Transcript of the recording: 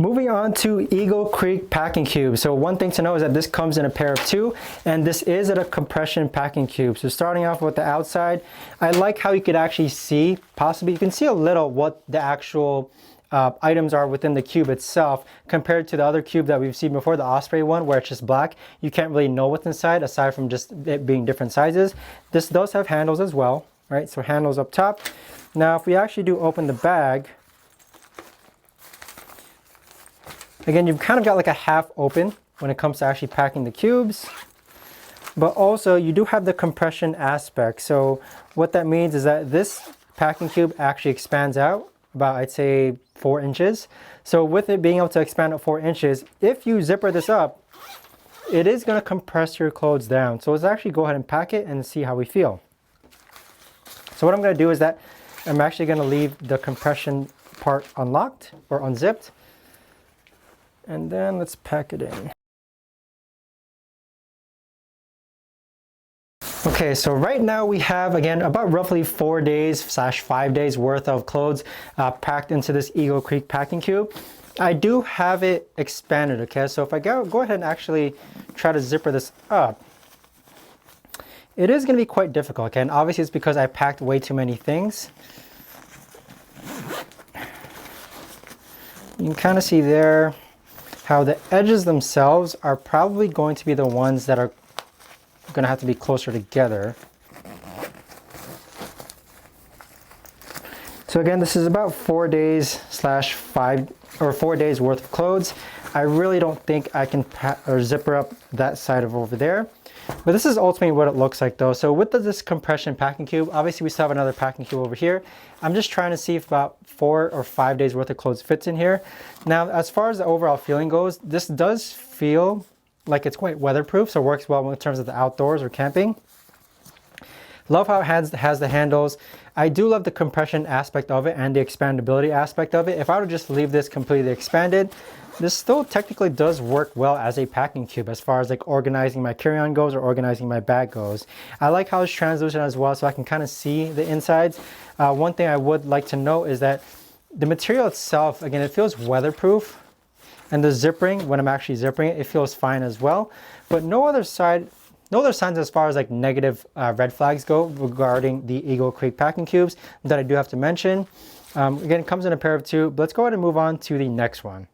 Moving on to Eagle Creek packing cube. So one thing to know is that this comes in a pair of two, and this is a compression packing cube. So starting off with the outside, I like how you could actually see, possibly you can see a little what the actual items are within the cube itself compared to the other cube that we've seen before, the Osprey one, where it's just black. You can't really know what's inside aside from just it being different sizes. This does have handles as well, right? So handles up top. Now if we actually do open the bag, again, you've kind of got like a half open when it comes to actually packing the cubes, but also you do have the compression aspect. So what that means is that this packing cube actually expands out about, I'd say, 4 inches. So with it being able to expand at 4 inches, if you zipper this up, it is going to compress your clothes down. So let's actually go ahead and pack it and see how we feel. So what I'm going to do is that I'm actually going to leave the compression part unlocked or unzipped. And then let's pack it in. Okay, so right now we have, again, about roughly 4 days / 5 days worth of clothes packed into this Eagle Creek packing cube. I do have it expanded, okay? So if I go ahead and actually try to zipper this up, it is going to be quite difficult, okay? And obviously it's because I packed way too many things. You can kind of see there how the edges themselves are probably going to be the ones that are going to have to be closer together. So again, this is about 4 days / 5 or 4 days worth of clothes. I really don't think I can zipper up that side of over there. But this is ultimately what it looks like though. So with this compression packing cube, obviously we still have another packing cube over here. I'm just trying to see if about 4 or 5 days worth of clothes fits in here. Now, as far as the overall feeling goes, this does feel like it's quite weatherproof, so it works well in terms of the outdoors or camping. Love how it has the handles. I do love the compression aspect of it and the expandability aspect of it. If I were to just leave this completely expanded, this still technically does work well as a packing cube as far as like organizing my carry-on goes or organizing my bag goes. I like how it's translucent as well, so I can kind of see the insides. One thing I would like to note is that the material itself, again, it feels weatherproof, and the zippering, when I'm actually zippering it, it feels fine as well. But no other signs as far as like negative red flags go regarding the Eagle Creek packing cubes that I do have to mention. Again, it comes in a pair of two. But let's go ahead and move on to the next one.